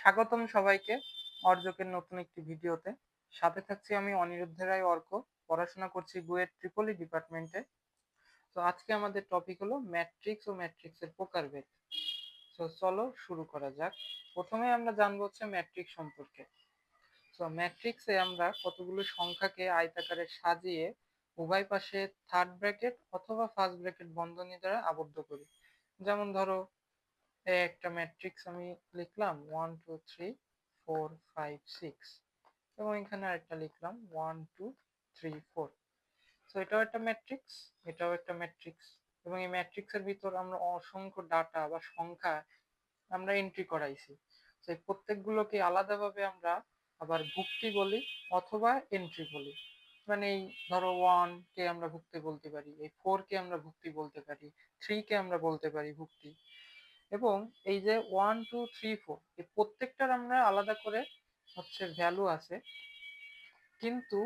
স্বাগতম সবাইকে অর্জকের নতুন একটি ভিডিওতে। সাথে থাকছি আমি অনিরুদ্ধ রায় অর্ক। পড়াশোনা করছি বুয়েট ট্রিপলি ডিপার্টমেন্টে। তো আজকে আমাদের টপিক হলো ম্যাট্রিক্স ও ম্যাট্রিক্সের প্রকারভেদ। তো চলো শুরু করা যাক। প্রথমে আমরা জানবো হচ্ছে ম্যাট্রিক্স সম্পর্কে। তো ম্যাট্রিক্সে আমরা কতগুলো সংখ্যাকে আয়তাকারে সাজিয়ে উভয় পাশে থার্ড ব্র্যাকেট অথবা ফার্স্ট ব্র্যাকেট বন্ধনী দ্বারা আবদ্ধ করি। যেমন ধরো একটা ম্যাট্রিক্স আমি লিখলাম 1 2 3 4 5 6, এবং এখানে আরেকটা লিখলাম 1 2 3 4। তো এটাও একটা ম্যাট্রিক্স, এটাও একটা ম্যাট্রিক্স, এবং এই ম্যাট্রিক্সের ভিতর আমরা অসংখ্য ডাটা বা সংখ্যা আমরা এন্ট্রি করাইছি। তো এই প্রত্যেকগুলোকে আলাদাভাবে আমরা আবার ভুক্তি বলি অথবা এন্ট্রি বলি। মানে এই ধরো 1 কে আমরা ভুক্তি বলতে পারি, এই 4 কে আমরা ভুক্তি বলতে পারি, 3 কে আমরা বলতে পারি ভুক্তি। এবং এই যে 1 2 3 4 এই প্রত্যেকটার আমরা আলাদা করে হচ্ছে ভ্যালু আছে, কিন্তু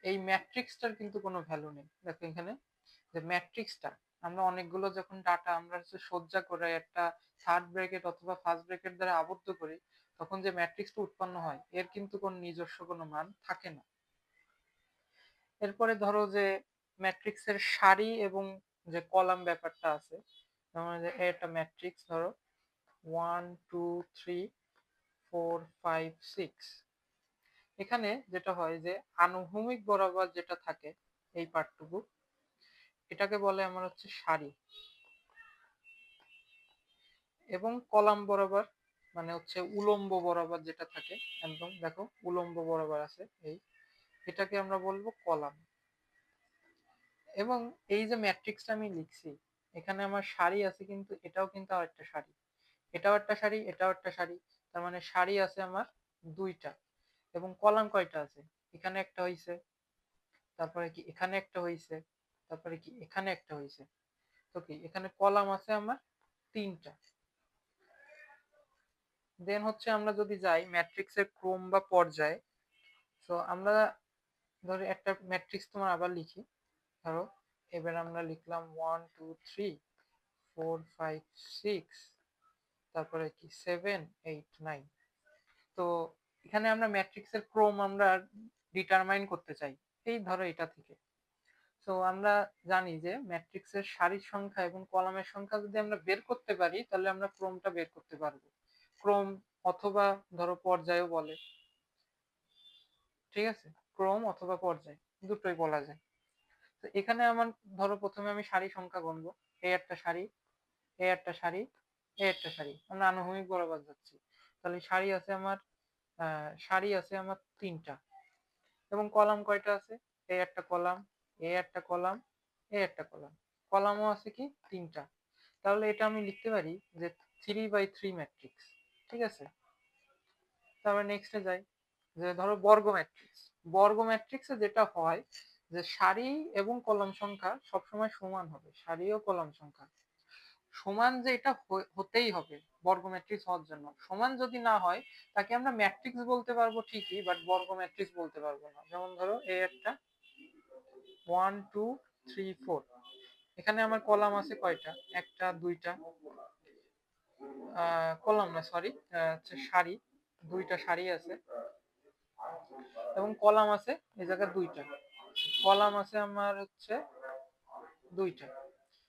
এই ম্যাট্রিক্সটার কিন্তু কোনো ভ্যালু নেই। দেখো এখানে যে ম্যাট্রিক্সটা আমরা অনেকগুলো যখন ডাটা আমরা হচ্ছে সজ্জা করে একটা থার্ড ব্র্যাকেট অথবা ফার্স্ট ব্র্যাকেট দ্বারা আবদ্ধ করি, তখন যে ম্যাট্রিক্সটা উৎপন্ন হয় এর কিন্তু কোনো নিজস্ব কোনো মান থাকে না। এরপরে ধরো যে ম্যাট্রিক্সের সারি এবং যে কলাম ব্যাপারটা আছে, যেমন যে একটা ম্যাট্রিক্স ধরো 1 2 3 4 5 6, এখানে যেটা হয় যে আনুভূমিক বরাবর যেটা থাকে এই পার্টটুকু, এটাকে বলে আমার হচ্ছে সারি। এবং কলাম বরাবর মানে হচ্ছে উলম্ব বরাবর যেটা থাকে, একদম দেখো উলম্ব বরাবর আছে এই, এটাকে আমরা বলবো কলাম। এবং এই যে ম্যাট্রিক্সটা আমি লিখছি, এখানে আমার সারি আছে, কিন্তু এটাও কিন্তু আরেকটা সারি, এটাও একটা সারি, এটাও একটা সারি। তার মানে সারি আছে আমার দুইটা। এবং কলাম কয়টা আছে? এখানে একটা হইছে, তারপরে কি এখানে একটা হইছে, তারপরে কি এখানে একটা হইছে। তো কি এখানে কলাম আছে আমার তিনটা। দেন হচ্ছে আমরা যদি যাই ম্যাট্রিক্সের ক্রম বা পর্যায়ে, তো আমরা ধরো একটা ম্যাট্রিক্স তোমার আবার লিখি। ধরো এবার আমরা লিখলাম 1 2 3 4 5 6, তারপরে কি 7 8 9। তো এখানে আমরা ম্যাট্রিক্সের ক্রম আমরা ডিটারমাইন করতে চাই, এই ধরো এটা থেকে। তো আমরা জানি যে ম্যাট্রিক্সের সারির সংখ্যা এবং কলামের সংখ্যা যদি আমরা বের করতে পারি, তাহলে আমরা ক্রমটা বের করতে পারবো। ক্রম অথবা ধরো পর্যায়ও বলে, ঠিক আছে, ক্রম অথবা পর্যায় দুটোই বলা যায়। তো এখানে আমার ধরো প্রথমে আমি সারি সংখ্যা গণবো। এই একটা সারি, এই একটা সারি, এই একটা সারি, আমরা আনুভূমিক বরাবর যাচ্ছি। তাহলে সারি আছে আমার সারি আছে আমার তিনটা। এবং কলাম কয়টা আছে? এই একটা কলাম, এই একটা কলাম, এই একটা কলাম। কলামও আছে কি তিনটা। তাহলে এটা আমি লিখতে পারি যে 3 by 3 ম্যাট্রিক্স। ঠিক আছে, তারপর নেক্সটে যাই। যে ধরো বর্গ ম্যাট্রিক্স, বর্গ ম্যাট্রিক্সে যেটা হয় যে সারি এবং কলাম সংখ্যা সবসময় সমান হবে। সারি ও কলাম সংখ্যা সমান, যে এটা হতেই হবে বর্গ ম্যাট্রিক্স হওয়ার জন্য। সমান যদি না হয় তাকে আমরা ম্যাট্রিক্স বলতে পারবো ঠিকই, বাট বর্গ ম্যাট্রিক্স বলতে পারবো না। যেমন ধরো এই একটা 1 2 3 4, এখানে আমার কলাম আছে কয়টা? একটা দুইটা, কলাম না সরি, হচ্ছে সারি, দুইটা সারি আছে। এবং কলাম আছে এই জায়গায় দুইটা, কলাম আছে আমার হচ্ছে দুইটা।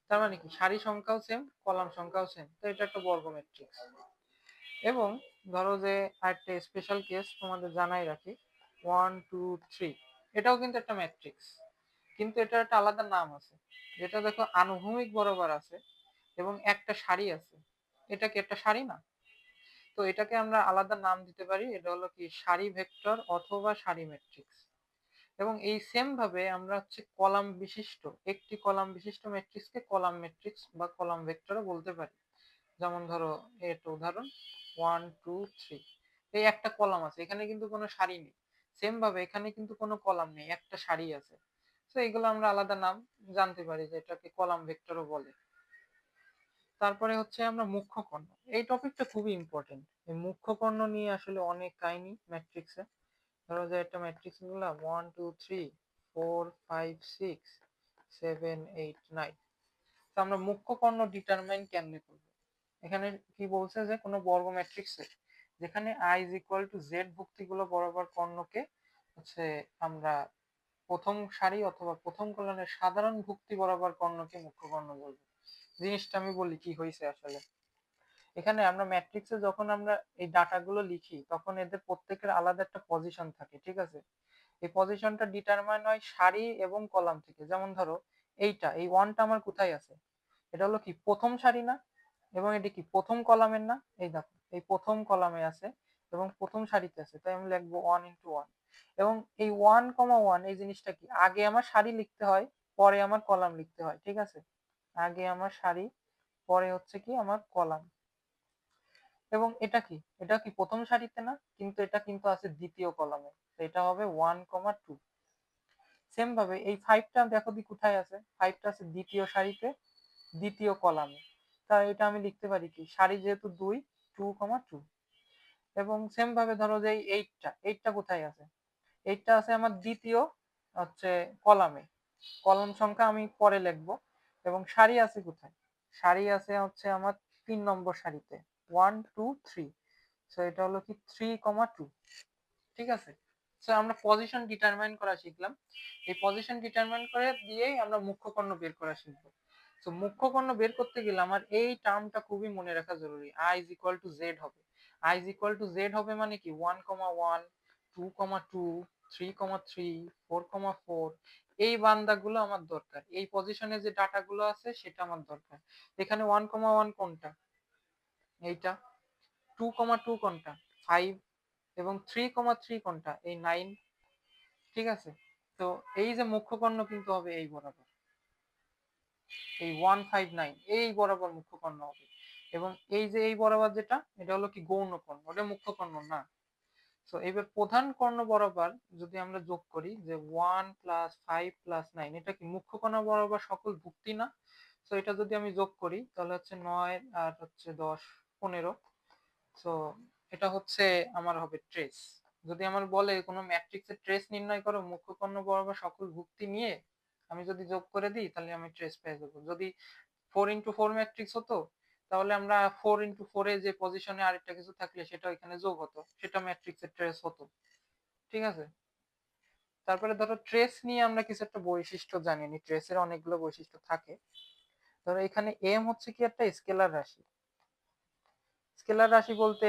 তার মানে কি সারি সংখ্যাও সেম, কলাম সংখ্যাও সেম, তো এটা একটা বর্গ ম্যাট্রিক্স। এবং ধরো যে আরেকটা স্পেশাল কেস তোমাদের জানাই রাখি, 1 2 3, এটাও কিন্তু একটা ম্যাট্রিক্স, কিন্তু এটা একটা আলাদা নাম আছে। যেটা দেখো আনুভূমিক বরাবর আছে এবং একটা সারি আছে, এটা কি একটা সারি না? তো এটাকে আমরা আলাদা নাম দিতে পারি, এটা হলো কি সারি ভেক্টর অথবা সারি ম্যাট্রিক্স। এবং এই সেম ভাবে আমরা হচ্ছে কলাম বিশিষ্ট, একটি কলাম বিশিষ্ট ম্যাট্রিক্সকে কলাম ম্যাট্রিক্স বা কলাম ভেক্টরও বলতে পারি। যেমন ধরো একটা উদাহরণ 1 2 3, এই একটা কলাম আছে, এখানে কিন্তু কোনো সারি নেই। সেম ভাবে এখানে কিন্তু কোনো কলাম নেই, একটা সারি আছে। তো এগুলো আমরা আলাদা নাম জানতে পারি, যে এটাকে কলাম ভেক্টরও বলে। তারপরে হচ্ছে আমরা মুখ্য কর্ণ, এই টপিকটা খুবই ইম্পর্টেন্ট। এই মুখ্য কর্ণ নিয়ে আসলে অনেক কাহিনী ম্যাট্রিক্সে। ধরো যে একটা ম্যাট্রিক্স নিলাম 1 2 3 4 5 6 7 8 9। তো আমরা মুখ্য কর্ণ ডিটারমাইন কেমনে করবো? এখানে কি বলছে যে কোনো বর্গ ম্যাট্রিক্সে যেখানে i is equal to Z ভুক্তিগুলো বরাবর কর্ণকে হচ্ছে আমরা প্রথম সারি অথবা প্রথম কলামের সাধারণ ভুক্তি বরাবর কর্ণকে মুখ্য কর্ণ বলবো। জিনিসটা আমি বলি কি হয়েছে আসলে। এখানে আমরা ম্যাট্রিক্সে যখন আমরা এই ডাটাগুলো লিখি তখন এদের প্রত্যেকের আলাদা একটা পজিশন থাকে, ঠিক আছে? এই পজিশনটা ডিটারমাইন হয় সারি এবং কলাম থেকে। যেমন ধরো এই ওয়ানটা আমার কোথায় আছে, এটা হলো কি প্রথম সারি না, এবং এটি কি প্রথম কলামের না? এই দেখো এই প্রথম কলামে আছে এবং প্রথম সারিতে আছে, তাই আমি লিখবো 1 × 1। এবং এই 1, 1 এই জিনিসটা কি, আগে আমার সারি লিখতে হয় পরে আমার কলাম লিখতে হয়, ঠিক আছে? আগে আমার সারি পরে হচ্ছে কি আমার কলাম। এবং এটা কি প্রথম সারিতে না, কিন্তু এটা কিন্তু আছে দ্বিতীয় কলামে, এটা হবে 1, 2। সেম ভাবে এই 5টা দেখো দি কোথায় আছে, 5টা আছে দ্বিতীয় সারিতে দ্বিতীয় কলামে, তাই এটা আমি লিখতে পারি কি সারি যেহেতু 2, 2, 2। এবং সেম ভাবে ধরো যে এই 8টা কোথায় আছে, 8টা আছে আমার দ্বিতীয় হচ্ছে কলামে, কলাম সংখ্যা আমি পরে লিখবো। এবং সারি আছে কোথায়, সারি আছে হচ্ছে আমার 3 নম্বর সারিতে 1, 2, 3। সো এটা হলো কি 3, 2। ঠিক আছে? সো আমরা পজিশন ডিটারমাইন করা শিখলাম। এই পজিশন ডিটারমাইন করে দিয়েই আমরা মুখ্য কর্ণ বের করা শিখবো। সো মুখ্য কর্ণ বের করতে গেলে আমার এই টার্মটা খুবই মনে রাখা জরুরি, i is equal to Z হবে। i is equal to Z হবে মানে কি 1, 1, 2, 2, 3, 3, 4, 4। এই বান্দাগুলো আমার দরকার, এই পজিশনে যে ডাটাগুলো আছে সেটা আমার দরকার। এখানে 1, 1 কোনটা, এইটা। 2, 2 কোনটা, 5। এবং 3, 3 কোনটা, এই 9। ঠিক আছে? তো এই যে মুখ্য কর্ণ কিন্তু হবে এই বরাবর, এই 1, 5, 9 এই বরাবর মুখ্য কর্ণ হবে। এবং এই যে এই বরাবর যেটা, এটা হলো কি গৌণ কর্ণ, ওটা মুখ্য কর্ণ না। তো এবার প্রধান কর্ণ বরাবর যদি আমরা যোগ করি যে 1 + 5 + 9, এটা কি মুখ্য কর্ণ বরাবর সকল ভুক্তি না? তো এটা যদি আমি যোগ করি তাহলে হচ্ছে 9 আর হচ্ছে 10, 15। সো এটা হচ্ছে আমার হবে ট্রেস। যদি আমার বলে কোনো ম্যাট্রিক্সের ট্রেস নির্ণয় করো মুখ্য কর্ণ বরাবর সকল ভুক্তি নিয়ে, আমি যদি যোগ করে দিই তাহলে আমি ট্রেস পেয়ে যাবো। যদি 4 × 4 ম্যাট্রিক্স হতো তাহলে আমরা 4 × 4 এ যে পজিশনে আরেকটা কিছু থাকলে সেটা এখানে যোগ হতো, সেটা ম্যাট্রিক্সের ট্রেস হতো। ঠিক আছে? তারপরে ধরো ট্রেস নিয়ে আমরা কিছু একটা বৈশিষ্ট্য জানি, ট্রেসের অনেকগুলো বৈশিষ্ট্য থাকে। ধরো এখানে এম হচ্ছে কি একটা স্কেলার রাশি। স্কেলার রাশি বলতে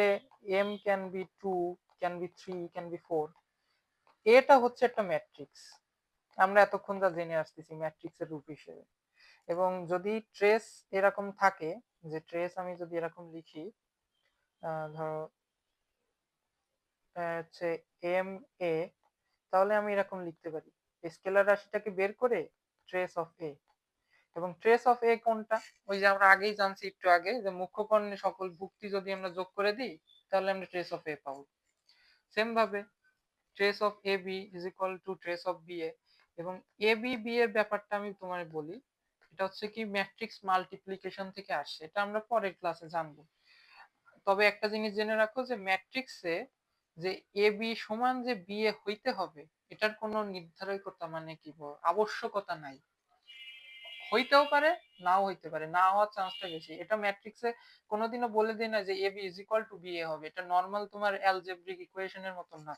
m can be 2, can be 3, can be 4। এটা হচ্ছে একটা ম্যাট্রিক্স, আমরা এতক্ষণ যা জেনে আসতেছি ম্যাট্রিক্সের রূপ হিসেবে। এবং যদি ট্রেস এরকম থাকে, যে ট্রেস আমি যদি এরকম লিখি, ধরো হচ্ছে এম এ, তাহলে আমি এরকম লিখতে পারি স্কেলার রাশিটাকে বের করে ট্রেস অফ এ। এবং ট্রেস অফ এ কোনটা, ওই যে আমরা আগেই জানছি একটু আগে যে মুখ্য কর্ণে সকল ভুক্তি যদি আমরা যোগ করে দিই তাহলে আমরা ট্রেস অফ এ পাবো। সেম ভাবে trace of A B is equal to trace of B A. এবং এ বি বি এর ব্যাপারটা আমি তোমার বলি, এটা হচ্ছে কি ম্যাট্রিক্স মাল্টিপ্লিকেশন থেকে আসছে, এটা আমরা পরের ক্লাসে জানবো। তবে একটা জিনিস জেনে রাখো যে ম্যাট্রিক্সে যে এ বি সমান যে বি এ হইতে হবে এটার কোনো নির্ধারকতা মানে কি আবশ্যকতা নাই। হইতেও পারে নাও হইতে পারে, না হওয়ার চান্সটা বেশি। এটা ম্যাট্রিক্সে কোনোদিনও বলে দেয় না যে A B is equal to B A হবে, এটা নর্মাল তোমার অ্যালজেব্রিক ইকুয়েশনের মতন না।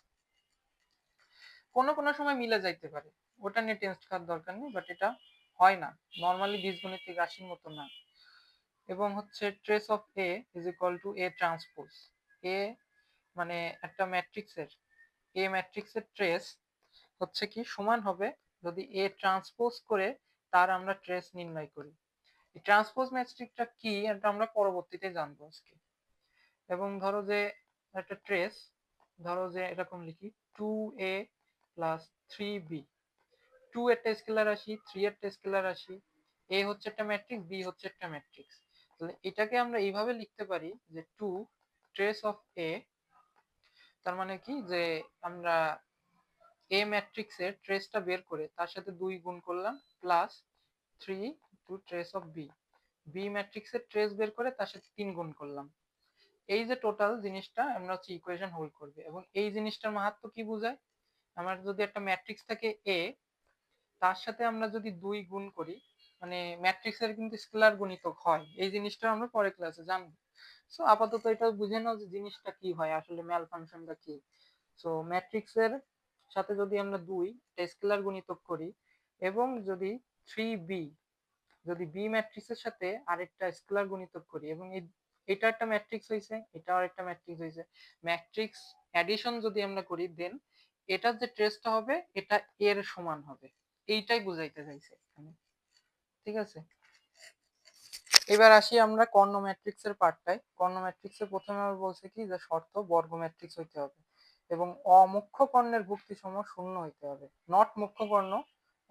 কোনো কোনো সময় মিলে যাইতে পারে, ওটা নিয়ে টেনশন করার দরকার নেই, বাট এটা হয় না, নর্মালি বীজগণিতিক রাশির মতো না। এবং হচ্ছে trace of A is equal to A transpose A, মানে একটা ম্যাট্রিক্সের এ ম্যাট্রিক্সের ট্রেস হচ্ছে কি সমান হবে যদি এ ট্রান্সপোজ করে তার আমরা ট্রেস নির্ণয় করি। এই ট্রান্সপোজ ম্যাট্রিক্সটা কি এটা আমরা পরবর্তীতে জানবো আজকে। এবং ধরো যে একটা ট্রেস, ধরো যে এরকম লিখি 2a + 3b। 2 একটা স্কেলার রাশি, 3 একটা স্কেলার রাশি, a হচ্ছে একটা ম্যাট্রিক্স, b হচ্ছে একটা ম্যাট্রিক্স। তাহলে এটাকে আমরা এইভাবে লিখতে পারি যে 2 ট্রেস অফ a, তার মানে কি যে আমরা এ ম্যাট্রিক্সের ট্রেসটা বের করে তার সাথে 2 গুণ করলাম plus 3 to trace of B, B ম্যাট্রিক্সের ট্রেস বের করে তার সাথে 3 গুণ করলাম। এই যে টোটাল জিনিসটা আমরা হচ্ছে ইকুয়েশন হোল্ড করবে। এবং এই জিনিসটার মাহাত্ম কি বোঝায়, আমার যদি একটা ম্যাট্রিক্স থাকে এ, তার সাথে আমরা যদি 2 গুণ করি, মানে ম্যাট্রিক্সের কিন্তু স্কেলার গুণিতক হয়, এই জিনিসটা আমরা পরের ক্লাসে জানবো। সো আপাতত এটা বুঝে নাও যে জিনিসটা কি হয় আসলে, ম্যাল ফাংশনটা কি। সো ম্যাট্রিক্সের সাথে যদি আমরা দুই স্কেলার গুণিতক করি, এবং যদি থ্রি বি, যদি বি ম্যাট্রিক্সের সাথে আরেকটা স্কেলার গুণিতক করি, এবং এটা একটা ম্যাট্রিক্স হয়েছে, এটাও একটা ম্যাট্রিক্স হয়েছে, ম্যাট্রিক্স অ্যাডিশন যদি আমরা করি, দেন এটার যে ট্রেসটা হবে এটা এর সমান হবে। এইটাই বুঝাইতে চাইছে এখানে, ঠিক আছে। এবার আসি আমরা কর্ণ ম্যাট্রিক্সের পার্টটায়। কর্ণ ম্যাট্রিক্সে প্রথমে আমরা বলছে কি যে শর্ত বর্গ ম্যাট্রিক্স হইতে হবে এবং অমুখ্য কর্ণের ভুক্তি সমূহ শূন্য হইতে হবে, নট মুখ্য কর্ণ,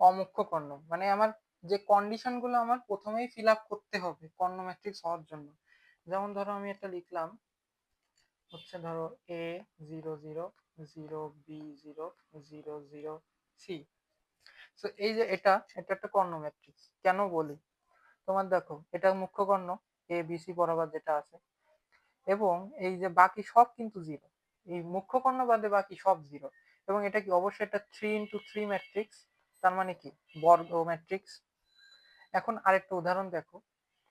অমুখ্য কর্ণ, মানে আমার যে কন্ডিশন গুলো আমার প্রথমেই ফিল আপ করতে হবে কর্ণ ম্যাট্রিক্স হওয়ার জন্য। যেমন ধরো আমি এটা লিখলাম হচ্ছে, ধরো এ 0 0 0 বি 0 0 0 সি। তো এই যে এটা একটা কর্ণ ম্যাট্রিক্স কেন বলি, তোমার দেখো এটা মুখ্য কর্ণ এ বি সি বরাবর যেটা আছে, এবং এই যে বাকি সব কিন্তু জিরো, এই মুখ্য কর্ণ বাদে বাকি সব জিরো। এবং এটা কি অবশ্যই এটা 3 × 3 ম্যাট্রিক্স, তার মানে কি বর্গ ম্যাট্রিক্স। এখন আরেকটা উদাহরণ দেখো,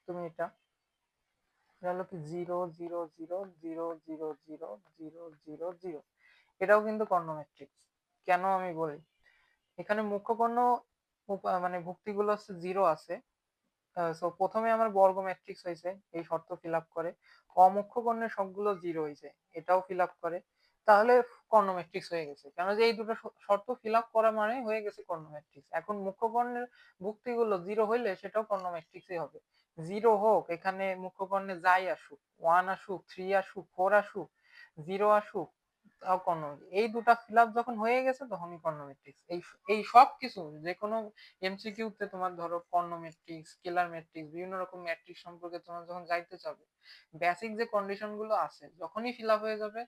তুমি এটা হলো কি 0 0 0 0 0 0 0 0 এটাও কিন্তু কর্ণ ম্যাট্রিক্স। কেন আমি বলি, এখানে মুখ্য কর্ণ মানে ভুক্তিগুলো হচ্ছে জিরো আছে। সো প্রথমে আমার বর্গ ম্যাট্রিক্স হয়েছে, এই শর্ত ফিল আপ করে, অমুখ্য কর্ণের সবগুলো জিরো হয়েছে, এটাও ফিল আপ করে, তাহলে কর্ণ ম্যাট্রিক্স হয়ে গেছে। কেন যে এই দুটো শর্ত ফিল আপ করা মানে হয়ে গেছে কর্ণ ম্যাট্রিক্স। এখন মুখ্য কর্ণের ভুক্তিগুলো জিরো হইলে সেটাও কর্ণ ম্যাট্রিক্সই হবে। জিরো হোক, এখানে মুখ্য কর্ণে যাই আসুক, 1 আসুক, 3 আসুক, 4 আসুক, 0 আসুক, তাও কর্ণ। এই দুটা ফিল আপ যখন হয়ে গেছে তখনই কর্ণ ম্যাট্রিক্স। এই সব কিছু যে কোনো এমসিকিউ তে তোমার ধরো কর্ণ ম্যাট্রিক্স, স্কেলার ম্যাট্রিক্স, বিভিন্ন রকম ম্যাট্রিক্স সম্পর্কে তোমরা যখন যাইতে চাবে, বেসিক যে কন্ডিশন গুলো আছে যখনই ফিল আপ হয়ে যাবে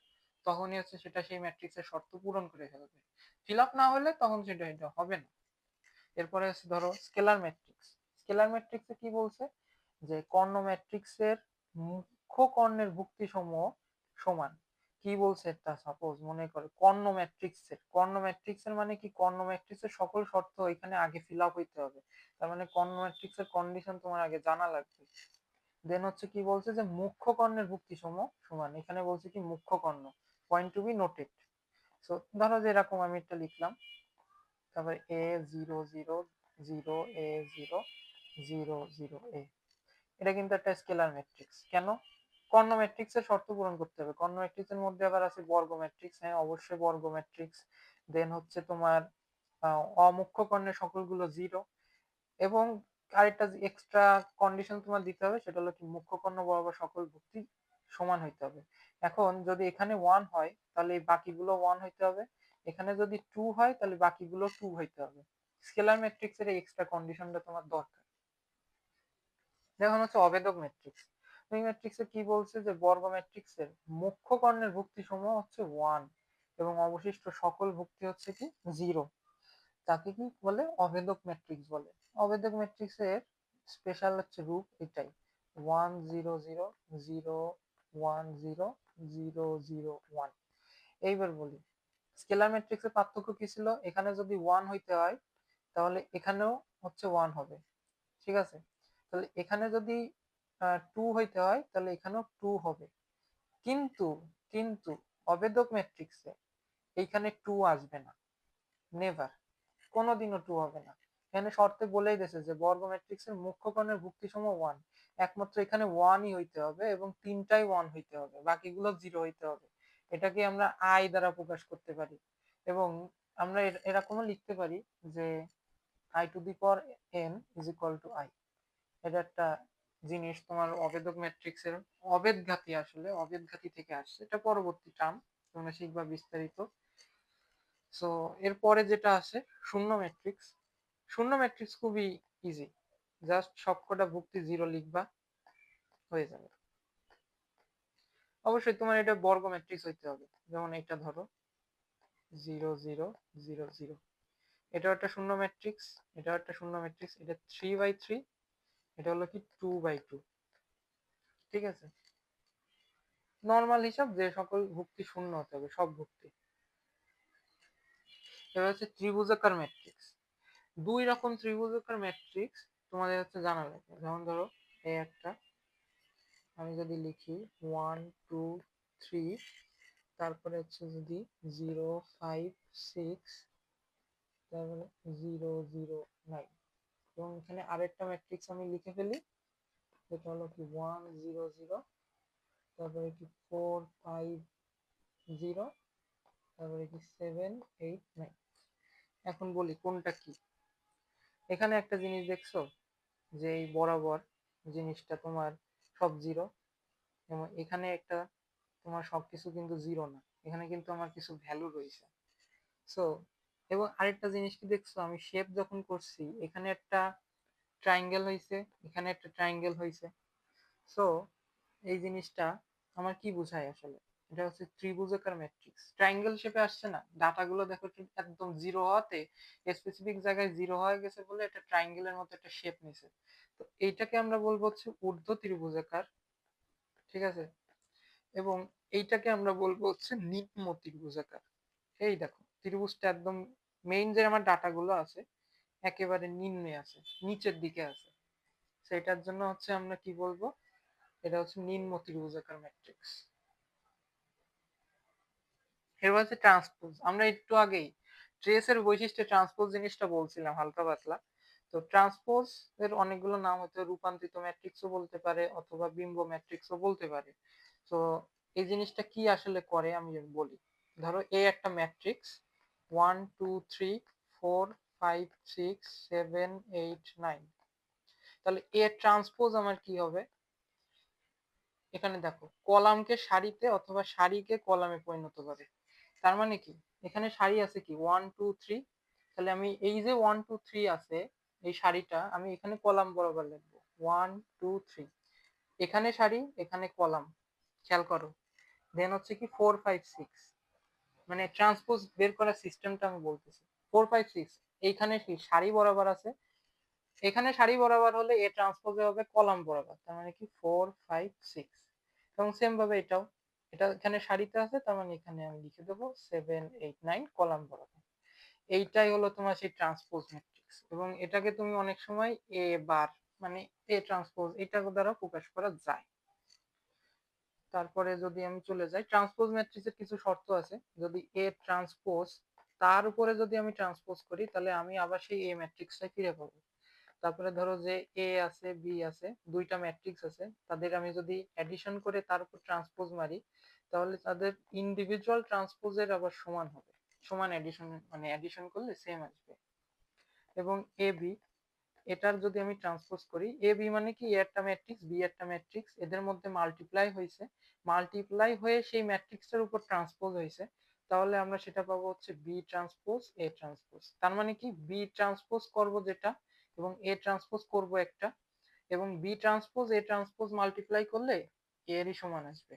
তখনই হচ্ছে সেটা সেই ম্যাট্রিক্সের শর্ত পূরণ করে ফেলবে। ফিল আপ না হলে তখন এটা হবে না। এরপরে আছে ধরো স্কেলার ম্যাট্রিক্স। স্কেলার ম্যাট্রিক্সে কি বলছে, যে কর্ণ ম্যাট্রিক্সের মুখ্য কর্ণের ভুক্তি সমূহ সমান। কি বলছে, তা সাপোজ মনে করো কর্ণ ম্যাট্রিক্সের মানে কি, কর্ণ ম্যাট্রিক্সের সকল শর্ত এখানে আগে ফিল আপ হইতে হবে। তার মানে কর্ণ ম্যাট্রিক্সের কন্ডিশন তোমার আগে জানা লাগবে। দেন হচ্ছে কি বলছে, যে মুখ্য কর্ণের ভুক্তি সমূহ সমান। এখানে বলছে কি মুখ্য কর্ণ, point to be noted. So ধরো যে এরকম আমি এটা লিখলাম, তারপরে a 0 0 0 a 0 0 0 a, এটা কিন্তু একটা স্কেলার ম্যাট্রিক্স। কেন, কর্ণ ম্যাট্রিক্সের শর্ত পূরণ করতে হবে। কর্ণ ম্যাট্রিক্সের মধ্যে আবার আছে বর্গ ম্যাট্রিক্স, হ্যাঁ অবশ্যই বর্গ ম্যাট্রিক্স। দেন হচ্ছে তোমার অমুখ্য কর্ণের সকলগুলো জিরো, এবং আরেকটা এক্সট্রা কন্ডিশন তোমার দিতে হবে, সেটা হলো কি মুখ্য কর্ণ বরাবর সকল ভুক্তি সমান হইতে হবে। এখন যদি এখানে 1 হয় তাহলে এই বাকিগুলো 1 হইতে হবে, এখানে যদি 2 হয় তাহলে বাকিগুলো 2 হইতে হবে। স্কেলার ম্যাট্রিক্সের এই এক্সট্রা কন্ডিশনটা তোমার দরকার। দেখুন হচ্ছে অভেদক ম্যাট্রিক্স। এই ম্যাট্রিক্সে কি বলছে, যে বর্গ ম্যাট্রিক্সের মুখ্য কর্ণের ভুক্তি সমূহ হচ্ছে 1 এবং অবশিষ্ট সকল ভুক্তি হচ্ছে কি 0। তাকে কি বলে, অভেদক ম্যাট্রিক্স বলে। অভেদক ম্যাট্রিক্সের স্পেশাল হচ্ছে রূপ এটাই, 1 0 0 0 1 0 0 0 1। এইবার বলি স্কেলার ম্যাট্রিক্সের পার্থক্য কি ছিল, এখানে যদি 1 হইতে হয় তাহলে এখানেও হচ্ছে 1 হবে, ঠিক আছে। তাহলে এখানে যদি 2 হইতে হয় তাহলে এখানেও 2 হবে। কিন্তু কিন্তু অভেদক ম্যাট্রিক্সে এইখানে 2 আসবে না, নেভার, কোনোদিনও 2 হবে না। এখানে শর্তে বলেই দিয়েছে যে বর্গ ম্যাট্রিক্সের মুখ্য কর্ণের ভুক্তি সম 1, একমাত্র এখানে 1ই হইতে হবে এবং তিনটাই 1 হইতে হবে, বাকিগুলো 0 হইতে হবে। এটাকে আমরা আই দ্বারা প্রকাশ করতে পারি, এবং আমরা এরকমও লিখতে পারি যে i⁴n = i। এটা একটা জিনিস তোমার অভেদক ম্যাট্রিক্সের অবেদঘাতী, আসলে অবেদঘাতী থেকে আসছে, এটা পরবর্তী টার্ম তোমরা শিখবা বিস্তারিত। সো এরপরে যেটা আছে শূন্য ম্যাট্রিক্স। শূন্য ম্যাট্রিক্স খুবই ইজি, জাস্ট সবকটা ভুক্তি 0 লিখবা, হয়ে যাবে। অবশ্যই তোমার এটা বর্গ ম্যাট্রিক্স হইতে হবে, যেমন এটা ধরো 0 0 0 0, এটা একটা শূন্য ম্যাট্রিক্স, এটা একটা শূন্য ম্যাট্রিক্স, এটা 3/3, এটা হলো কি 2/2, ঠিক আছে। নর্মাল হিসাব যে সকল ভুক্তি শূন্য হতে হবে, সব ভুক্তি। এবার হচ্ছে ত্রিভুজাকার ম্যাট্রিক্স। দুই রকম ত্রিভুজাকার ম্যাট্রিক্স তোমাদের হচ্ছে জানা লাগবে। যেমন ধরো এই একটা, আমি যদি লিখি 1 2 3, তারপরে হচ্ছে যদি 0 5 6, তারপরে 0 0 9, এবং এখানে আরেকটা ম্যাট্রিক্স আমি লিখে ফেলি, যেটা হলো কি 1 0 0, তারপরে কি 4 5 0, তারপরে কি 7 8 9। এখন বলি কোনটা কি। এখানে একটা জিনিস দেখছো, যে এই বরাবর জিনিসটা তোমার সব জিরো, এবং এখানে একটা তোমার সবকিছু কিন্তু জিরো না, এখানে কিন্তু আমার কিছু ভ্যালু রয়েছে। সো এবং আরেকটা জিনিস কি দেখছো, আমি শেপ যখন করছি এখানে একটা ট্রায়াঙ্গেল হয়েছে, এখানে একটা ট্রায়াঙ্গেল হয়েছে। সো এই জিনিসটা আমার কি বোঝায় আসলে, এটা হচ্ছে ত্রিভুজাকার ম্যাট্রিক্স, ট্রায়াঙ্গেল শেপে আসছে না, ডাটাগুলো দেখো একদম জিরো হওয়াতে, স্পেসিফিক জায়গায় জিরো হয়ে গেছে বলে এটা ট্রায়াঙ্গেলের মতো একটা শেপ নিছে। তো এইটাকে আমরা বলবো হচ্ছে ঊর্ধ্ব ত্রিভুজাকার, ঠিক আছে, এবং এইটাকে আমরা বলবো হচ্ছে নিম্ন ত্রিভুজাকার। এই দেখো ত্রিভুজটা একদম মেইন যে আমার ডাটাগুলো আছে একেবারে নিম্নে আছে, নিচের দিকে আছে, সেটার জন্য হচ্ছে আমরা কি বলবো, এটা হচ্ছে নিম্ন ত্রিভুজাকার ম্যাট্রিক্স। এবার হচ্ছে ট্রান্সপোজ, আমরা একটু আগেই ট্রেসের বৈশিষ্ট্যে ট্রান্সপোজ জিনিসটা বলছিলাম হালকা পাতলা। তো ট্রান্সপোজ এর অনেকগুলো নাম হতে, রূপান্তরিত ম্যাট্রিক্সও বলতে পারে অথবা বিম্ব ম্যাট্রিক্সও বলতে পারে। তো এই জিনিসটা কি আসলে করে আমি বলি। ধরো এ একটা ম্যাট্রিক্স 1 2 3 4 5 6 7 8 9, তাহলে এ ট্রান্সপোজ আমার কি হবে, এখানে দেখো কলামকে সারিতে অথবা সারিকে কলামে পরিণত করে। তার মানে কি, এখানে সারি আছে কি 1 2 3, তাহলে আমি এই যে 1 2 3 আছে এই সারিটা আমি এখানে কলাম বরাবর লিখবো 1 2 3, এখানে সারি এখানে কলাম, খেয়াল করো। দেন হচ্ছে কি 4 5 6, মানে ট্রান্সপোজ বের করার সিস্টেমটা আমি বলতেছি। 4 5 6 এইখানে কি সারি বরাবর আছে, এখানে সারি বরাবর হলে এ ট্রান্সপোজে হবে কলাম বরাবর, তার মানে কি 4 5 6, এবং সেম ভাবে এটাও, এটা এখানে সারিতে আছে তার মানে এখানে আমি লিখে দেবো 7 8 9 কলাম বরাবর। এইটাই হলো তোমার সেই ট্রান্সপোজ ম্যাট্রিক্স, এবং এটাকে তুমি অনেক সময় এ বার, মানে এ ট্রান্সপোজ এটা দ্বারা প্রকাশ করা যায়। তারপরে যদি আমি চলে যাই ট্রান্সপোজ ম্যাট্রিক্সের কিছু শর্ত আছে, যদি এ ট্রান্সপোজ তার উপরে যদি আমি ট্রান্সপোজ করি তাহলে আমি আবার সেই এ ম্যাট্রিক্সটাই ফিরে পাবো। তারপরে ধরো যে এ আছে বি আছে, দুইটা ম্যাট্রিক্স আছে, তাদের আমি যদি অ্যাডিশন করে তার উপর ট্রান্সপোজ মারি তাহলে তাদের ইন্ডিভিজুয়াল ট্রান্সপোজের আবার সমান হবে, সমান অ্যাডিশন, মানে অ্যাডিশন করলে সেম আসবে। এবং এ বি, এটার যদি আমি ট্রান্সপোজ করি, এ বি মানে কি এ একটা ম্যাট্রিক্স বি একটা ম্যাট্রিক্স, এদের মধ্যে মাল্টিপ্লাই হয়েছে, মাল্টিপ্লাই হয়ে সেই ম্যাট্রিক্সটার উপর ট্রান্সপোজ হয়েছে, তাহলে আমরা সেটা পাবো হচ্ছে বি ট্রান্সপোজ এ ট্রান্সপোজ। তার মানে কি বি ট্রান্সপোজ করব যেটা, এবং এ ট্রান্সপোজ করব একটা, এবং B transpose A transpose multiply করলে এরই সমান আসবে।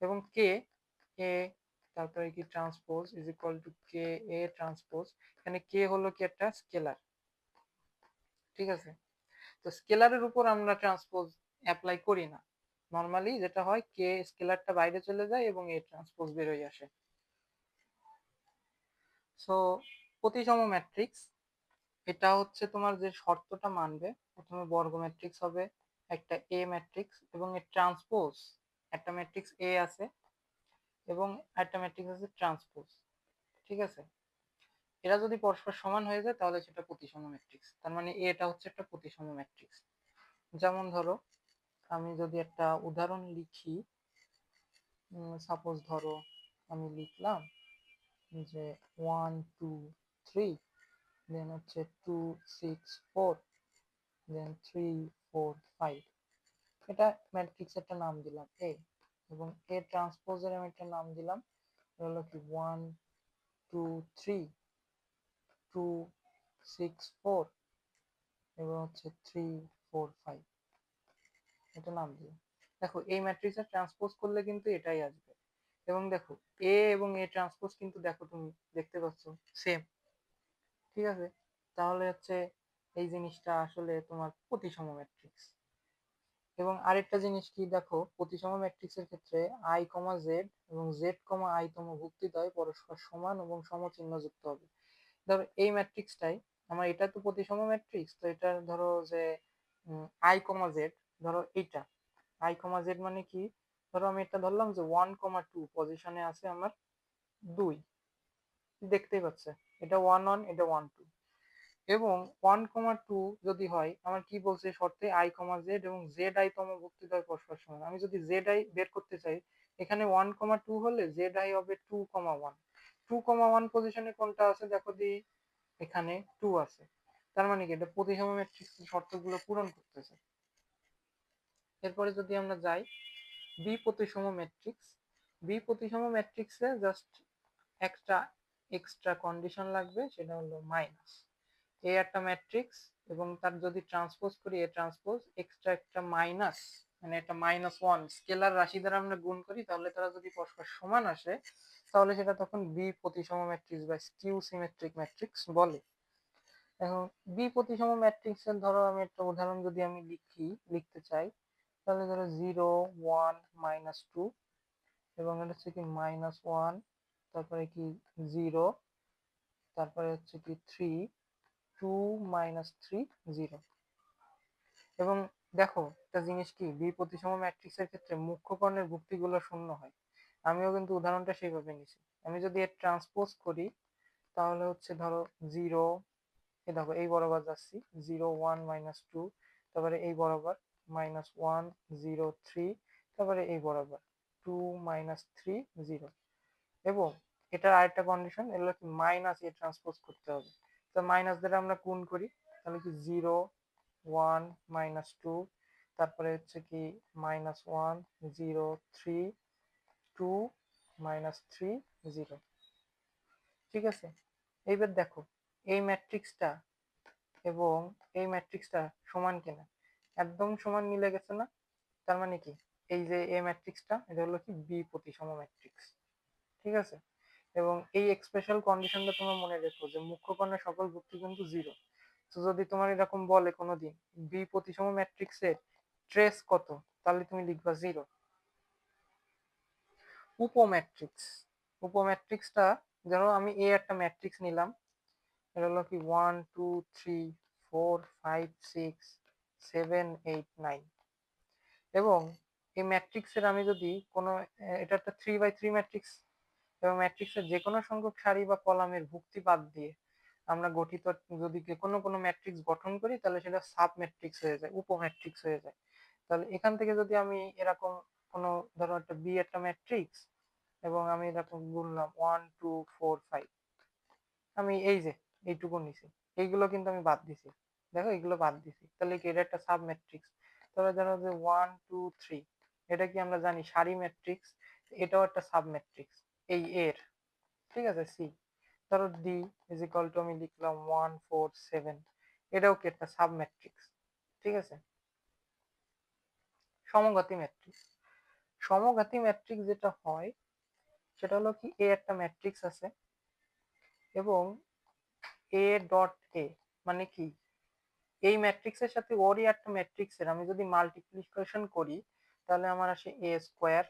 এবং কে এ, তারপরে কি transpose is equal to K A transpose, এখানে কে হলো কি একটা স্কেলার, ঠিক আছে। তো স্কেলারের উপর আমরা ট্রান্সপোজ অ্যাপ্লাই করি না, নরমালি যেটা হয় কে স্কেলারটা বাইরে চলে যায় এবং এ ট্রান্সপোজ বের হয়ে আসে। সো প্রতিসম ম্যাট্রিক্স, এটা হচ্ছে তোমার যে শর্তটা মানবে, প্রথমে বর্গ ম্যাট্রিক্স হবে একটা এ ম্যাট্রিক্স, এবং এর ট্রান্সপোজ, একটা ম্যাট্রিক্স এ আছে এবং একটা ম্যাট্রিক্স আছে ট্রান্সপোজ, ঠিক আছে। এরা যদি পরস্পর সমান হয়ে যায় তাহলে সেটা প্রতিসম ম্যাট্রিক্স, তার মানে এটা হচ্ছে একটা প্রতিসম ম্যাট্রিক্স। যেমন ধরো আমি যদি একটা উদাহরণ লিখি, সাপোজ ধরো আমি লিখলাম যে 1 2 3, দেন হচ্ছে 2 6 4, দেন 3 4 5, এটা ম্যাট্রিক্স একটা নাম দিলাম এ, এবং এ ট্রান্সপোজের আমি একটা নাম দিলাম হলো কি 1 2 3 2 6 4, এবং হচ্ছে 3 4 5, এটা নাম দিলাম। দেখো এই ম্যাট্রিক্সের ট্রান্সপোজ করলে কিন্তু এটাই আসবে, এবং দেখো এ এবং এ ট্রান্সপোজ কিন্তু দেখো তুমি দেখতে পাচ্ছ সেম, ঠিক আছে। তাহলে হচ্ছে এই জিনিসটা আসলে তোমার প্রতিসম ম্যাট্রিক্স। এবং আরেকটা জিনিস কি দেখো, প্রতিসম ম্যাট্রিক্সের ক্ষেত্রে আই কমা জেড এবং জেড কমা আই তম ভুক্তিদ্বয় পরস্পর সমান এবং সমচিহ্ন যুক্ত হবে। ধরো এই ম্যাট্রিক্সটাই আমার, এটা তো প্রতিসম ম্যাট্রিক্স, তো এটা ধরো যে আই কমা জেড, ধরো এইটা আই কমা জেড মানে কি, ধরো আমি এটা ধরলাম যে 1,2 পজিশনে আছে আমার 2, দেখতেই পাচ্ছে এটা 1 1, এটা 1 2, এবং 1,2 যদি হয় আমার কি বলছে শর্তে আই কমা জেড এবং জেড আই তম ভুক্তি দ্বয় পরস্পর সমান। আমি যদি জেড আই বের করতে চাই, এখানে 1,2 হলে জেড আই হবে 2,1। 2,1 পজিশনে কোনটা আছে দেখো দি, এখানে 2 আছে, তার মানে কি এটা প্রতিসম ম্যাট্রিক্সের শর্তগুলো পূরণ করতেছে। এরপরে যদি আমরা যাই বি প্রতিসম ম্যাট্রিক্স, বি প্রতিসম ম্যাট্রিক্সে জাস্ট একটা এক্সট্রা কন্ডিশন লাগবে, সেটা হলো মাইনাস। এ একটা ম্যাট্রিক্স এবং তার যদি ট্রান্সপোজ করি এ ট্রান্সপোজ এক্সট্রা একটা মাইনাস, মানে একটা -1 স্কেলার রাশি দ্বারা আমরা গুণ করি, তাহলে তারা যদি পরস্পর সমান আসে তাহলে সেটা তখন বি প্রতিসম ম্যাট্রিক্স বা স্কিউ সিমেট্রিক ম্যাট্রিক্স বলে। এখন বি প্রতিসম ম্যাট্রিক্সের ধরো আমি একটা উদাহরণ যদি আমি লিখতে চাই, তাহলে ধরো 0 1 -2, এবং এটা হচ্ছে কি -1, তারপরে কি 0, তারপরে হচ্ছে কি 3 2 -3 0। এবং দেখো একটা জিনিস কি, বি প্রতিসম ম্যাট্রিক্সের ক্ষেত্রে মুখ্য কর্ণের ভুক্তিগুলো শূন্য হয়। আমিও কিন্তু উদাহরণটা সেইভাবে নিছি। আমি যদি এর ট্রান্সপোজ করি তাহলে হচ্ছে ধরো 0, এই দেখো এই বরাবর যাচ্ছি 0 1 -2, তারপরে এই বরাবর -1 0 3, তারপরে এই বরাবর 2 -3 0। এবং এটার আরেকটা কন্ডিশন, এগুলো কি মাইনাস এ ট্রান্সপোজ করতে হবে, তো মাইনাস দ্বারা আমরা গুণ করি, তাহলে কি 0 1 -2, তারপরে হচ্ছে কি -1 0 3 2 -3 0। ঠিক আছে, এইবার দেখো এই ম্যাট্রিক্সটা এবং এই ম্যাট্রিক্সটা সমান কিনা, একদম সমান মিলে গেছে না? তার মানে কি এই যে এ ম্যাট্রিক্সটা এটা হলো কি বি প্রতিসম ম্যাট্রিক্স। ঠিক আছে, এবং এই স্পেশাল কন্ডিশনটা তোমার মনে রেখো যে মুখ্য কর্ণের সকল ভুক্তি কিন্তু 0। তো যদি তোমার এরকম বলে কোনোদিন বি প্রতিসম ম্যাট্রিক্সের ট্রেস কত, তাহলে তুমি লিখবা 0। উপম্যাট্রিক্স, উপম্যাট্রিক্সটা ধরো আমি এ একটা ম্যাট্রিক্স নিলাম, এটা হলো কি 1 2 3 4 5 6 7 8 9, এবং এই ম্যাট্রিক্সের আমি যদি কোনো এটা একটা 3x3 ম্যাট্রিক্স, এবং ম্যাট্রিক্সের যে কোনো সংখ্যক সারি বা কলামের ভুক্তি বাদ দিয়ে আমরা গঠিত যদি কোনো কোনো ম্যাট্রিক্স গঠন করি তাহলে সেটা সাব ম্যাট্রিক্স হয়ে যায়, উপম্যাট্রিক্স হয়ে যায়। তাহলে এখান থেকে যদি আমি এরকম কোনো ধরো একটা বি একটা ম্যাট্রিক্স, এবং আমি এরকম বললাম 1 2 4 5, আমি এই যে এইটুকু নিছি, এইগুলো কিন্তু আমি বাদ দিছি, দেখো এগুলো বাদ দিছি, তাহলে কি এটা একটা সাব ম্যাট্রিক্স। তবে ধরো যে 1 2 3, এটা কি আমরা জানি সারি ম্যাট্রিক্স, এটাও একটা সাব ম্যাট্রিক্স এই এর। ঠিক আছে, সি। ধরো ডি ইজ ইকুয়াল টু আমি লিখলাম 1 4 7, এটাও কি একটা সাব ম্যাট্রিক্স। ঠিক আছে, সমঘাতী ম্যাট্রিক্স, সমঘাতী ম্যাট্রিক্স যেটা হয় সেটা হলো কি এ একটা ম্যাট্রিক্স আছে এবং এ ডট এ মানে কি এই ম্যাট্রিক্সের সাথে ওরই একটা ম্যাট্রিক্সের আমি যদি মাল্টিপ্লিকেশন করি তাহলে আমার আসে এ স্কোয়ার,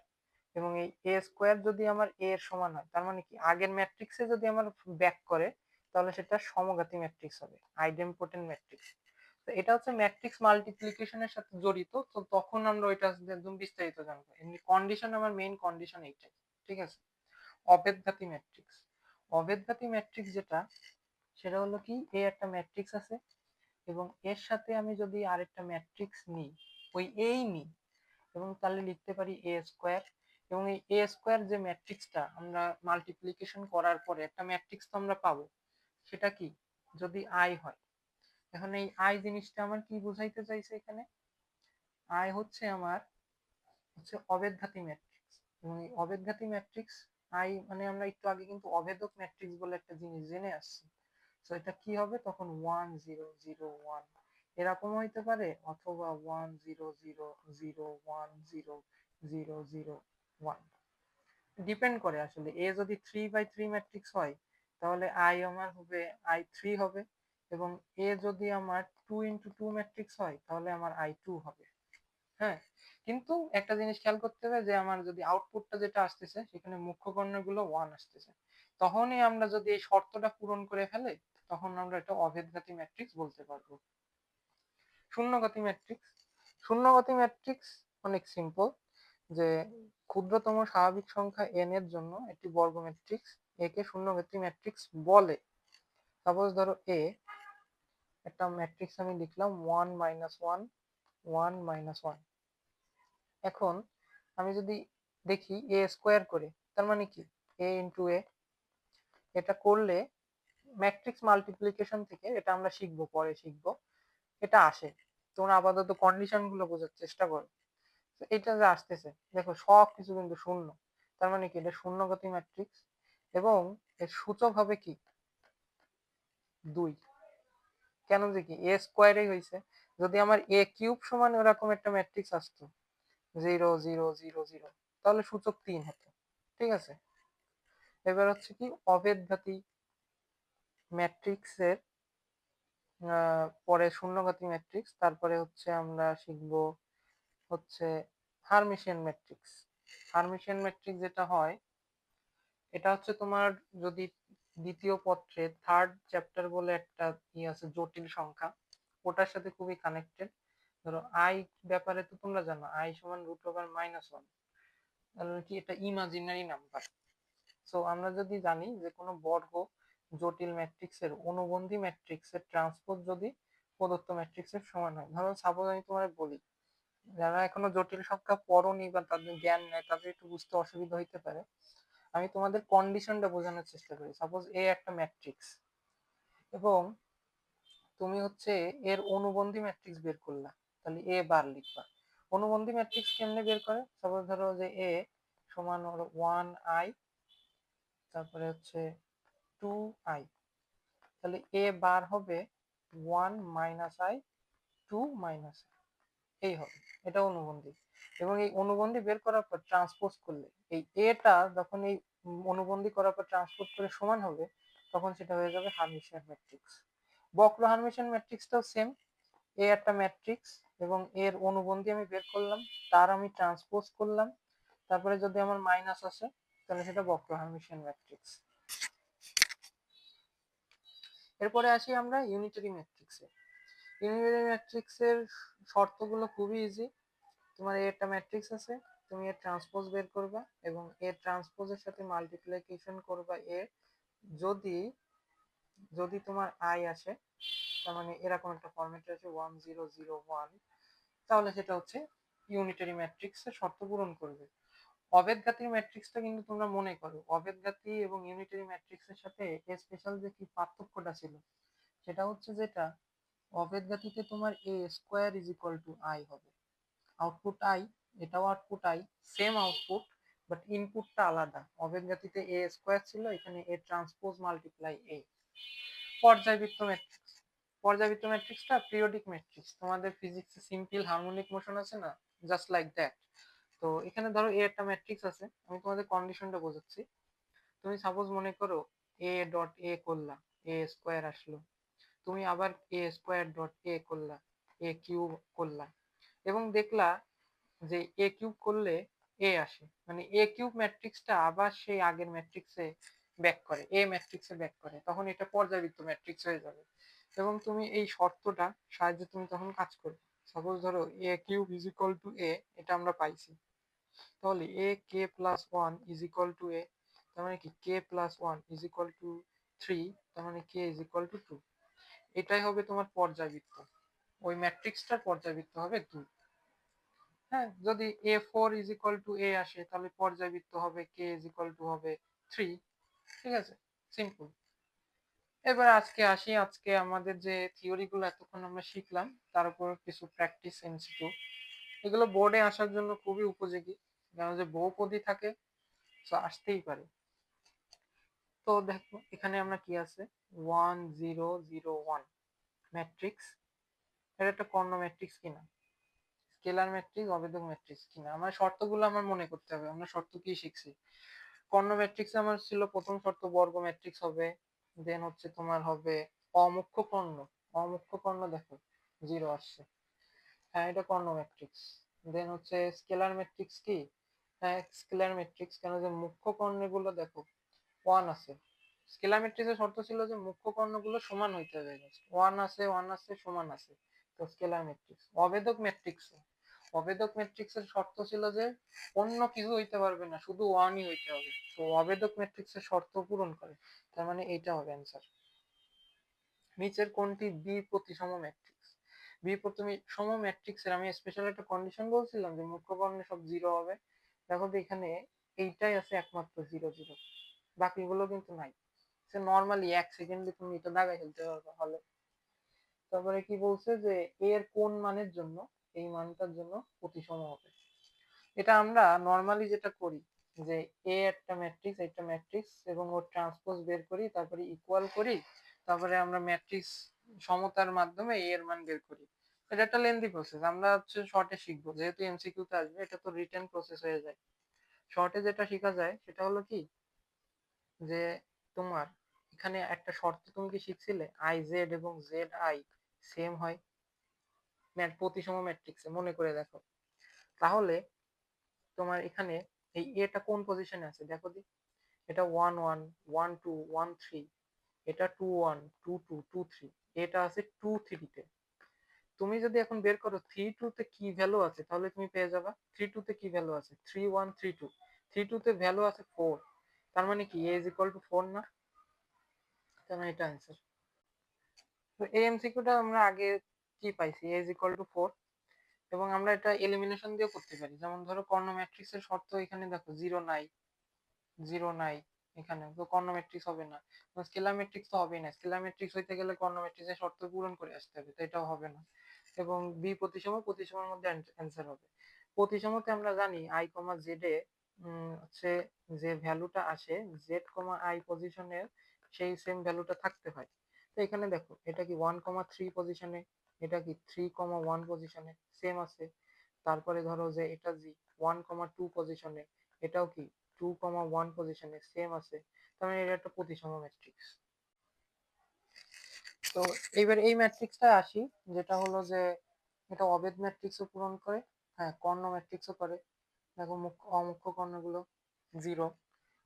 এবং এই এ স্কোয়ার যদি আমার এ এর সমান হয় তার মানে কি আগের ম্যাট্রিক্সে যদি আমার ব্যাক করে তাহলে সেটা সমঘাতী ম্যাট্রিক্স হবে, আইডেমপোটেন্ট ম্যাট্রিক্স। তো এটা হচ্ছে ম্যাট্রিক্স মাল্টিপ্লিকেশনের সাথে জড়িত, তো তখন আমরা ওইটা একদম বিস্তারিত জানবো। এমনি কন্ডিশন আমার মেইন কন্ডিশন এইটাই। ঠিক আছে, অভেদঘাতী ম্যাট্রিক্স, অভেদঘাতী ম্যাট্রিক্স যেটা সেটা হলো কি এ একটা ম্যাট্রিক্স আছে এবং এর সাথে আমি যদি আরেকটা ম্যাট্রিক্স নিই, ওই এই নিই, এবং তাহলে লিখতে পারি এ স্কোয়ার, এবং এই এ স্কোয়ার যে ম্যাট্রিক্সটা আমরা মাল্টিপ্লিকেশন করার পরে একটা ম্যাট্রিক্স তো আমরা পাবো, সেটা কি যদি আই হয়। এখন এই আই জিনিসটা আমার কি বুঝাইতে চাইছে এখানে, আই হচ্ছে আমার হচ্ছে অভেদঘাতী ম্যাট্রিক্স, এবং এই অভেদঘাতী ম্যাট্রিক্স আই মানে আমরা একটু আগে কিন্তু অভেদক ম্যাট্রিক্স বলে একটা জিনিস জেনে আসছি। তো এটা কি হবে তখন 1 0 0 1 এরকম হইতে পারে, অথবা 1 0 0 0 1 0 0 0 1, ডিপেন্ড করে আসলে। এ যদি 3x3 ম্যাট্রিক্স হয় তাহলে আই আমার হবে i3 হবে, এবং এ যদি আমার 2x2 ম্যাট্রিক্স হয় তাহলে আমার i2 হবে। হ্যাঁ, কিন্তু একটা জিনিস খেয়াল করতে হবে যে আমার যদি আউটপুটটা যেটা আসতেছে সেখানে মুখ্য কর্ণগুলো 1 আসতেছে, তখনই আমরা যদি এই শর্তটা পূরণ করে ফেলে তখন আমরা এটা অভেদঘাতী ম্যাট্রিক্স বলতে পারবো। শূন্যঘাতী ম্যাট্রিক্স, শূন্যঘাতী ম্যাট্রিক্স অনেক সিম্পল, যে ক্ষুদ্রতম স্বাভাবিক সংখ্যা n এর জন্য একটি বর্গ ম্যাট্রিক্স এ কে শূন্যগতি ম্যাট্রিক্স বলে। সাপোজ ধরো এ একটা ম্যাট্রিক্স আমি লিখলাম 1 মাইনাস 1 1 মাইনাস 1। এখন আমি যদি দেখি এ স্কোয়ার করে, তার মানে কি এ ইন্টু এ, এটা করলে ম্যাট্রিক্স মাল্টিপ্লিকেশন থেকে, এটা আমরা শিখবো, পরে শিখবো, এটা আসে। তোমরা আপাতত কন্ডিশন গুলো বোঝার চেষ্টা করো। তো এটা যে আসতেছে, দেখো সব কিছু কিন্তু শূন্য, তার মানে কি এটা শূন্যগতি ম্যাট্রিক্স, এবং এর সূচক হবে কি 2। কেন যে কি এ স্কোয়ারই হয়েছে, যদি আমার এ কিউব সমান এরকম একটা ম্যাট্রিক্স আসতো 0 0 0 0, তাহলে সূচক 3 হতো। ঠিক আছে, এবার হচ্ছে কি অভেদঘাতী ম্যাট্রিক্সের পরে শূন্যঘাতী ম্যাট্রিক্স, তারপরে হচ্ছে আমরা শিখবো হচ্ছে হার্মিশিয়ান ম্যাট্রিক্স। হার্মিশিয়ান ম্যাট্রিক্স যেটা হয়, এটা হচ্ছে তোমার যদি দ্বিতীয় পত্রে থার্ড চ্যাপ্টার বলে একটা আছে জটিল সংখ্যা, ওটার সাথে খুবই কানেক্টেড। ধরো আই ব্যাপারে তো তোমরা জানো আই সমান √(-1), তাহলে কি এটা ইমাজিনারি নাম্বার। সো আমরা যদি জানি যে কোনো বর্গ জটিল ম্যাট্রিক্সের অনুবন্ধী ম্যাট্রিক্সের ট্রান্সপোজ যদি প্রদত্ত ম্যাট্রিক্সের সমান হয়, ধরো সাপোজ আমি তোমার বলি, যারা এখনো জটিল সংখ্যা পড়োনি বা তাদের জ্ঞান নেই, তাদের একটু বুঝতে অসুবিধা হইতে পারে, আমি তোমাদের কন্ডিশনটা বোঝানোর চেষ্টা করি। সাপোজ এ একটা ম্যাট্রিক্স, এবং তুমি হচ্ছে এর অনুবন্ধী ম্যাট্রিক্স বের করলা, তাহলে এ বার লিখবা। অনুবন্ধী ম্যাট্রিক্স কেমনে বের করে, সাপোজ ধরো যে এ সমান হলো 1i, তারপরে হচ্ছে 2i, তাহলে এ বার হবে 1 মাইনাস i 2 মাইনাস i, এই হবে, এটা অনুবন্ধী। এবং এই অনুবন্ধী বের করার পর ট্রান্সপোজ করলে এই এটা যখন এই অনুবন্ধী করার পর ট্রান্সপোজ করে সমান হবে, তখন সেটা হয়ে যাবে হার্মিশিয়ান ম্যাট্রিক্স। বক্র হার্মিশিয়ান ম্যাট্রিক্সটাও সেম, এ একটা ম্যাট্রিক্স এবং এর অনুবন্ধী আমি বের করলাম, তার আমি ট্রান্সপোজ করলাম, তারপরে যদি আমার মাইনাস আসে তাহলে সেটা বক্র হার্মিশিয়ান ম্যাট্রিক্স। এরপরে আসি আমরা ইউনিটারি ম্যাট্রিক্সে। ইউনিটারি ম্যাট্রিক্সের শর্তগুলো খুবই ইজি। তোমার একটা ম্যাট্রিক্স আছে, তুমি এর ট্রান্সপোজ বের করবা এবং এর ট্রান্সপোজের সাথে মাল্টিপ্লিকেশন করবা এর, যদি যদি তোমার আই আসে, তার মানে এরকম একটা ফরম্যাট আছে 1 0 0 1, তাহলে সেটা হচ্ছে ইউনিটারি ম্যাট্রিক্সের শর্ত পূরণ করবে। অভেদঘাতী ম্যাট্রিক্সটা কিন্তু তোমরা মনে করো, অভেদঘাতী এবং ইউনিটারি ম্যাট্রিক্সের সাথে স্পেশাল যে কি পার্থক্যটা ছিল, সেটা হচ্ছে যেটা অভেদঘাতীতে তোমার A square is equal to I হবে, আউটপুট আই, এটাও output I, same output, but ইনপুটটা আলাদা। অভেদঘাতীতে এ স্কোয়ার ছিল, এখানে এ ট্রান্সপোজ মাল্টিপ্লাই এ। পর্যায়বৃত্ত ম্যাট্রিক্স, পর্যায়বৃত্ত ম্যাট্রিক্সটা পিরিয়ডিক ম্যাট্রিক্স, তোমাদের ফিজিক্সে সিম্পল হারমোনিক মোশন আছে না, জাস্ট লাইক দ্যাট। তো এখানে ধরো এ একটা ম্যাট্রিক্স আছে, আমি তোমাদের কন্ডিশনটা বোঝাচ্ছি। তুমি সাপোজ মনে করো এ ডট এ করলা, এ স্কোয়ার আসলো, তুমি আবার এ স্কোয়ার ডট এ করলা, এ কিউব করলা, এবং দেখলা যে এ কিউব করলে এ আসে, মানে এ কিউব ম্যাট্রিক্সটা আবার সেই আগের ম্যাট্রিক্সে ব্যাক করে, এ ম্যাট্রিক্সে ব্যাক করে, তখন এটা পর্যায়বৃত্ত ম্যাট্রিক্স হয়ে যাবে। এবং তুমি এই শর্তটা সাহায্যে তুমি তখন কাজ করবে। সাপোজ ধরো এ কিউব ইজ ইকুয়াল টু এ, এটা আমরা পাইছি, তাহলে এ k plus 1 is equal to এ, তার মানে কি k plus 1 is equal two 3, তার মানে কে ইজ ইকুয়াল টু 2। এটাই হবে তোমার পর্যায়বৃত্ত, ওই ম্যাট্রিক্সটার পর্যায়বৃত্ত হবে 2। হ্যাঁ, যদি a4 is equal two a আসে, তাহলে পর্যায়বৃত্ত হবে k ইজ ইকুয়াল টু হবে 3। ঠিক আছে, সিম্পল। এবার আজকে আসি, আজকে আমাদের যে থিওরি গুলো এতক্ষণ আমরা শিখলাম, তার উপর কিছু প্র্যাকটিস এমসিকিউ, এগুলো বোর্ডে আসার জন্য খুবই উপযোগী, কারণ যে বহুপদী থাকে তো আসতেই পারে। তো দেখো এখানে আমরা কি আছে, 1 0 0 1 ম্যাট্রিক্স, এটা একটা কর্ণ ম্যাট্রিক্স কিনা, স্কেলার ম্যাট্রিক্স, অবেদক ম্যাট্রিক্স কিনা, আমার শর্তগুলো আমার মনে করতে হবে। আমরা শর্ত কি শিখছি, কর্ণ ম্যাট্রিক্সে আমার ছিল প্রথম শর্ত বর্গ ম্যাট্রিক্স হবে, দেন হচ্ছে তোমার হবে অমুখ্য কর্ণ, অমুখ্য কর্ণ দেখো 0 আসছে, হ্যাঁ এটা কর্ণ ম্যাট্রিক্স। দেন হচ্ছে স্কেলার ম্যাট্রিক্স কি, হ্যাঁ স্কেলার ম্যাট্রিক্স, কেন যে মুখ্য কর্ণগুলো দেখো 1 আছে, স্কেলার ম্যাট্রিক্সের শর্ত ছিল যে মুখ্য কর্ণগুলো সমান হইতে হবে, 1 আছে 1 আছে সমান আছে, তো স্কেলার ম্যাট্রিক্স। অবেদক ম্যাট্রিক্স, অবেদক ম্যাট্রিক্সের শর্ত ছিল যে অন্য কিছু হইতে পারবে না, শুধু ওয়ানই হইতে হবে। তো অবেদক ম্যাট্রিক্সের শর্ত পূরণ করে, তার মানে এইটা হবে অ্যান্সার। নিচের কোনটি বি প্রতিসম ম্যাট্রিক্স? বি প্রতিসম ম্যাট্রিক্সের আমি স্পেশাল একটা কন্ডিশন বলছিলাম যে মুখ্য কর্ণে সব জিরো হবে। দেখো তো এখানে এইটাই আছে একমাত্র জিরো জিরো, বাকিগুলো কিন্তু নাই। সে নর্মালি 1 সেকেন্ডে তুমি এটা দাগাই ফেলতে পারবে হলে। তারপরে কি বলছে যে এর কোন মানের জন্য এই মানটার জন্য প্রতিসম হবে। এটা আমরা নর্মালি যেটা করি যে এ একটা ম্যাট্রিক্স, একটা ম্যাট্রিক্স এবং ওর ট্রান্সপোজ বের করি, তারপরে ইকুয়াল করি, তারপরে আমরা ম্যাট্রিক্স সমতার মাধ্যমে এ এর মান বের করি। এটা একটা লেন্দি প্রসেস, আমরা হচ্ছে শর্টে শিখবো, যেহেতু এমসিকিউ তে আসবে এটা তো রিটেন প্রসেস হয়ে যায়। শর্টে যেটা শেখা যায় সেটা হলো কি যে তোমার এখানে একটা শর্ত তুমি কি শিখছিলে আই জেড এবং জেড আই সেম হয় প্রতিসম ম্যাট্রিক্সে, মনে করে দেখো। তাহলে তোমার এখানে এই এটা কোন পজিশনে আছে দেখো দি, এটা 1 1 1 2 1 3, এটা 2 1 2 2 2 3, এটা আছে 2 3 তে। তুমি যদি এখন বের করো 3 2 তে কি ভ্যালু আছে, তাহলে তুমি পেয়ে যাবা 3 2 তে কি ভ্যালু আছে 3 1 3 2, 3 2 তে ভ্যালু আছে 4, তার মানে কি a ইজ ইকুয়াল টু 4 না? তার মানে এটা आंसर। তো এই এমসিকিউটা আমরা আগে কি পাইছি a ইজ ইকুয়াল টু 4, এবং আমরা এটা এলিমিনেশন দিয়ে করতে পারি। যেমন ধরো কর্ণ ম্যাট্রিক্সের শর্ত এখানে দেখো জিরো নাই, জিরো নাই, এখানে তো কর্ণ ম্যাট্রিক্স হবে না। স্কেলার ম্যাট্রিক্স তো হবেই না, স্কেলার ম্যাট্রিক্স হইতে গেলে কর্ণ ম্যাট্রিক্সের শর্ত পূরণ করে আসতে হবে, তো এটাও হবে না। এবং বি প্রতিসম, প্রতিসমের মধ্যে অ্যান্সার হবে। প্রতিসমতে আমরা জানি আই কমা জেড এ হচ্ছে যে ভ্যালুটা আসে জেড কমা আই পজিশনের সেই সেম ভ্যালুটা থাকতে হয়। তো এখানে দেখো এটা কি 1,3 পজিশনে, এটা কি 3,1 পজিশনে সেম আছে। তারপরে ধরো যে এটা জি 1,2 পজিশনে, এটাও কি 2,1 পজিশনে সেম আছে। তার মানে এটা একটা প্রতিসম ম্যাট্রিক্স। তো এইবার এই ম্যাট্রিক্সটা আসি, যেটা হলো যে এটা অবেদ ম্যাট্রিক্সও পূরণ করে, হ্যাঁ কর্ণ ম্যাট্রিক্সও করে। দেখো মুখ্য অমুখ্য কর্ণগুলো জিরো,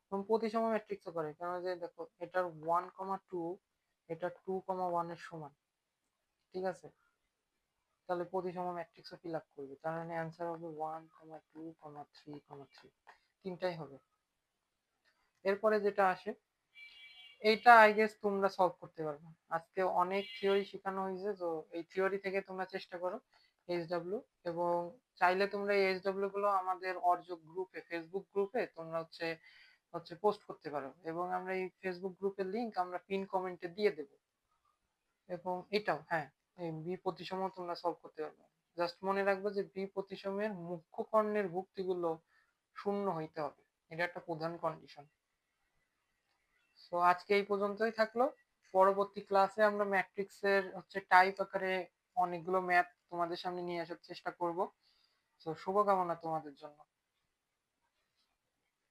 এবং প্রতিসম ম্যাট্রিক্সও করে, কেন যে দেখো এটার 1,2 এটা 2,1 এর সমান, ঠিক আছে? তাহলে প্রতিসম ম্যাট্রিক্সও ফিল আপ করবে, তার মানে অ্যান্সার হবে 1,2,3,3, তিনটাই হবে। এরপরে যেটা আসে এইটা আই গেস তোমরা সলভ করতে পারবে। আজকে অনেক থিওরি শেখানো হয়েছে, তো এই থিওরি থেকে তোমরা চেষ্টা করো এইচডব্লিউ, এবং চাইলে তোমরা এই এইচডব্লিউ গুলো আমাদের অর্জক গ্রুপে, ফেসবুক গ্রুপে তোমরা হচ্ছে হচ্ছে পোস্ট করতে পারো, এবং আমরা এই ফেসবুক গ্রুপের লিংক আমরা পিন কমেন্টে দিয়ে দেব। এবং এটাও হ্যাঁ, এই বি প্রতিসম তোমরা সলভ করতে পারবে। জাস্ট মনে রাখবে যে বি প্রতিসমের মুখ্য কর্ণের ভুক্তিগুলো শূন্য হইতে হবে, এটা একটা প্রধান কন্ডিশন। সো আজকে এই পর্যন্তই থাকলো। পরবর্তী ক্লাসে আমরা ম্যাট্রিক্সের হচ্ছে টাইপ আকারে অনেকগুলো ম্যাথ তোমাদের সামনে নিয়ে আসার চেষ্টা করব। তো শুভকামনা তোমাদের জন্য।